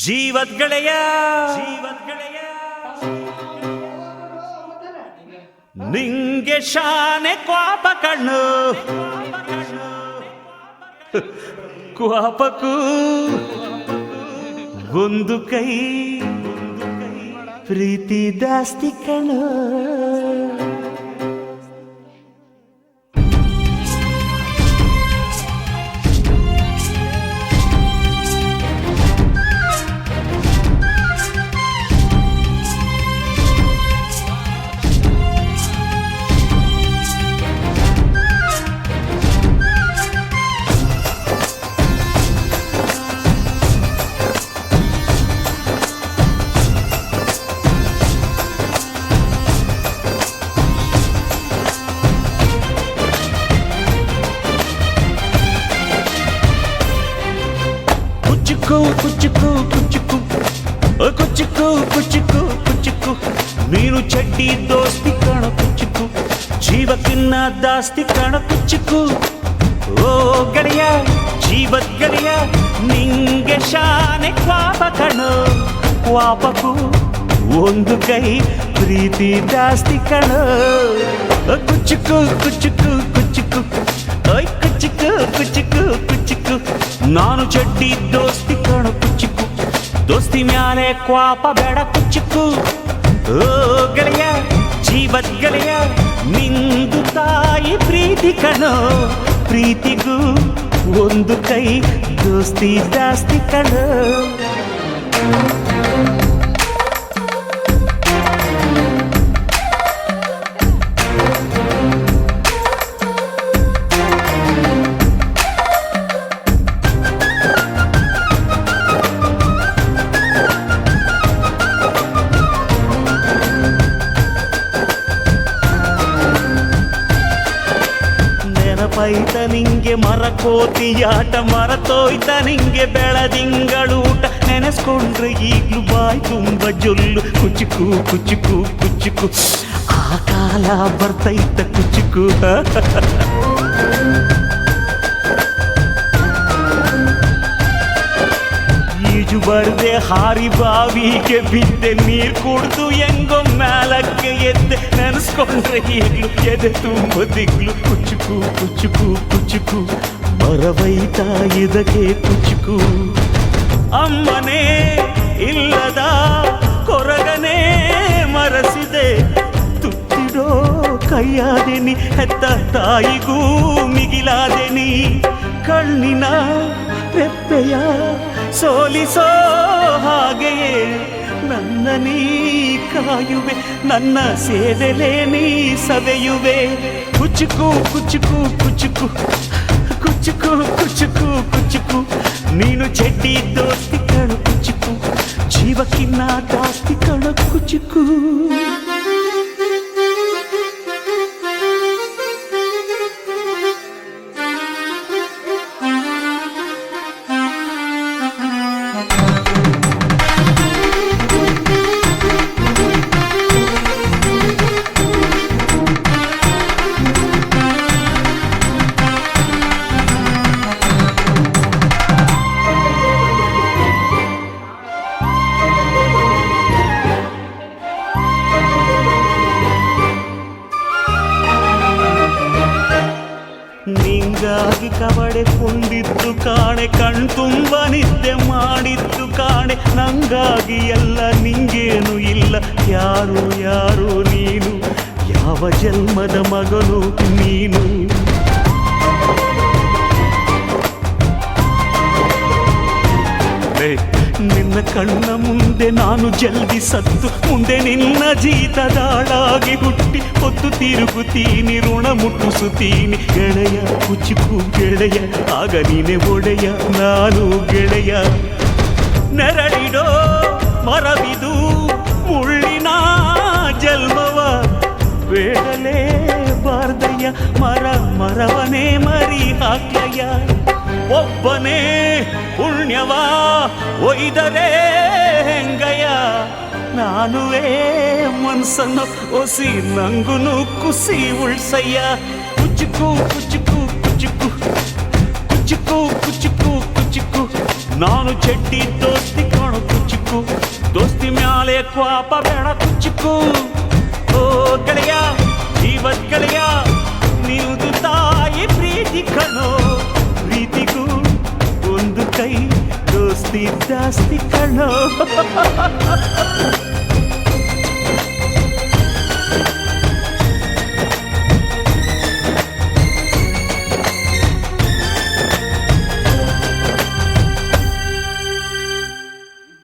ಜೀವದ್ಗೆಳೆಯ ನಿಂಗೆ ಶಾನೆ ಕ್ವಾಪ ಕಣ್ಣು ಕ್ವಾಪಕ್ಕೂ ಒಂದು ಕೈ ಪ್ರೀತಿ ದಾಸ್ತಿ ಕಣ್ಣು. ಕುಚ್ಚುಕು ಕುಚ್ಚುಕು ಕುಚ್ಚುಕು ಕುಚ್ಚುಕು ಕುಚ್ಚುಕು ನೀನು ಚಡ್ಡಿ ದೋಸ್ತಿ ಕಾಣ ಕುಚ್ಚುಕು ಜೀವಕ್ಕಿನ್ನ ದಾಸ್ತಿ ಕಾಣ ಕುಚ್ಚುಕು. ಓ ಗೆಳೆಯ ಜೀವದ ಗೆಳೆಯ ನಿಂಗೆ ಶಾನೆ ಕ್ವಾಪ ಕಣೋ ಕ್ವಾಪಕ್ಕೂ ಒಂದು ಕೈ ಪ್ರೀತಿ ದಾಸ್ತಿ ಕಣೋ. ಕುಚ್ಚುಕು ಕುಚ್ಚುಕು ಕುಚ್ಚುಕು ಓಯ್ ಕುಚ್ಚುಕು ಕುಚ್ಚುಕು ಕುಚ್ಚುಕು ನಾನು ಚಡ್ಡಿ ದೋಸ್ತಿ ಕಾಣ ಕುಚ್ಚುಕು ದೋಸ್ತಿ ಮ್ಯಾಲೆ ಕ್ವಾಪ ಬೇಡ ಕುಚ್ಚುಕು. ಓ ಗೆಳೆಯ ಜೀವದ ಗೆಳೆಯ ನಿಂದು ತಾಯಿ ಪ್ರೀತಿ ಕಣೋ ಪ್ರೀತಿಗೂ ಒಂದು ಕೈ ದೋಸ್ತಿ ಜಾಸ್ತಿ ಕಣೋ. ನೆನಪೈತ ನಿಂಗೆ ಮರಕೋತಿಯಾಟ ಮರತೋಯ್ತ ನಿಂಗೆ ಬೆಳದಿಂಗಳೂಟ ನೆನೆಸ್ಕೊಂಡ್ರೆ ಈಗ್ಲೂ ಬಾಯ್ ತುಂಬ ಜೊಲ್ಲು ಕುಚ್ಚುಕು ಕುಚ್ಚುಕು ಕುಚ್ಚುಕು ಆ ಕಾಲ ಬರ್ತೈತ ಕುಚ್ಚುಕು. ಈಜು ಬರ್ದೆ ಹಾರಿ ಬಾವಿಗೆ ಬಿದ್ದೆ ನೀರ್ ಕುಡ್ದು ಹೆಂಗೋ ಮ್ಯಾಲಕ್ಕೆ ಎದ್ದೆ ನೆನೆಸ್ಕೊಂಡ್ರೆ ಈಗ್ಲು ಎದೆ ತುಂಬ ದಿಗ್ಲು ಕುಚ್ಚುಕು ಕುಚ್ಚುಕು ಕುಚ್ಚುಕು ಮರವೈತ ಇದಕ್ಕೆ ಕುಚ್ಚುಕು. ಅಮ್ಮನೇ ಇಲ್ಲದ ಕೊರಗನೇ ಮರಸಿದೆ ತುತ್ತಿಡೋ ಕೈಯಾದೆನಿ ಹೆತ್ತ ತಾಯಿಗೂ ಮಿಗಿಲಾದೆನಿ ಕಣ್ಣಿನ ರೆಪ್ಪೆಯ ಸೋಲಿಸೋ ಹಾಗೆಯೇ ನನ್ನ ನೀ ಕಾಯುವೆ ನನ್ನ ಸೇವೆಲೆ ನೀ ಸವೆಯುವೆ. ಕುಚ್ಚುಕು ಕುಚ್ಚುಕು ಕುಚ್ಚುಕು ಕುಚ್ಚುಕು ಕುಚ್ಚುಕು ಕುಚ್ಚುಕು ನೀನು ಚಡ್ಡಿ ದೋಸ್ತಿ ಕಣು ಕುಚ್ಚುಕು ಜೀವಕ್ಕಿನ್ನ ದಾಸ್ತಿ ಕಣು ಕುಚ್ಚುಕು. ನಿಂಗಾಗಿ ಕವಡೆ ಕೊಂಡಿದ್ದು ಕಾಣೆ ಕಣ್ತುಂಬ ನಿದ್ದೆ ಮಾಡಿದ್ದು ಕಾಣೆ ನಂಗಾಗಿ ಎಲ್ಲ ನಿಂಗೇನು ಇಲ್ಲ ಯಾರು ಯಾರು ನೀನು ಯಾವ ಜನ್ಮದ ಮಗನು ನೀನು. ನಿನ್ನ ಕಣ್ಣ ಮುಂದೆ ನಾನು ಜಲ್ದಿ ಸತ್ತು ಮುಂದೆ ನಿನ್ನ ಜೀತದಾಳಾಗಿ ಹುಟ್ಟಿ ಹೊತ್ತು ತಿರುಗುತ್ತೀನಿ ಋಣ ಮುಟ್ಟಿಸುತ್ತೀನಿ ಗೆಳೆಯ ಕುಚ್ಚುಕು ಗೆಳೆಯ ಆಗ ನೀನೆ ಒಡೆಯ ನಾನು ಗೆಳೆಯ. ನೆರಳಿಡೋ ಮರವಿದು ಮುಳ್ಳಿನ ಜನ್ಮವ ಬೇಡಲೇ ಬಾರ್ದಯ್ಯ ಮರವನೇ ಮರಿ ಹಾಕ್ಲಯ್ಯ. ಒಬ್ಬನೇ ಪುಣ್ಯವ ಒಯ್ದರೆ ಹೆಂಗಯ್ಯ ನಾನುವೇ ಮನ್ಸನ್ನು ಒಸಿ ನಂಗುನು ಕುಸಿ ಉಳ್ಸಯ್ಯ. ಕುಚ್ಚುಕು ಕುಚ್ಚುಕು ಕುಚ್ಚುಕು ಕುಚ್ಚುಕು ಕುಚ್ಚುಕು ಕುಚ್ಚುಕು ನಾನು ಚಡ್ಡಿ ದೋಸ್ತಿ ಕಾಣು ಕುಚ್ಚುಕು ದೋಸ್ತಿ ಮ್ಯಾಲೆ ಕ್ವಾಪ ಬೇಡ ಕುಚ್ಚುಕು ಓ ಗೆಳೆಯ ಜೀವದ್ ಗೆಳೆಯ ನಿಲ್ದು ತಾಯಿ ಪ್ರೀತಿ ಕಣೋ ಪ್ರೀತಿಗೂ ಒಂದು ಕೈ ದೋಸ್ತಿ ಜಾಸ್ತಿ ಕಣೋ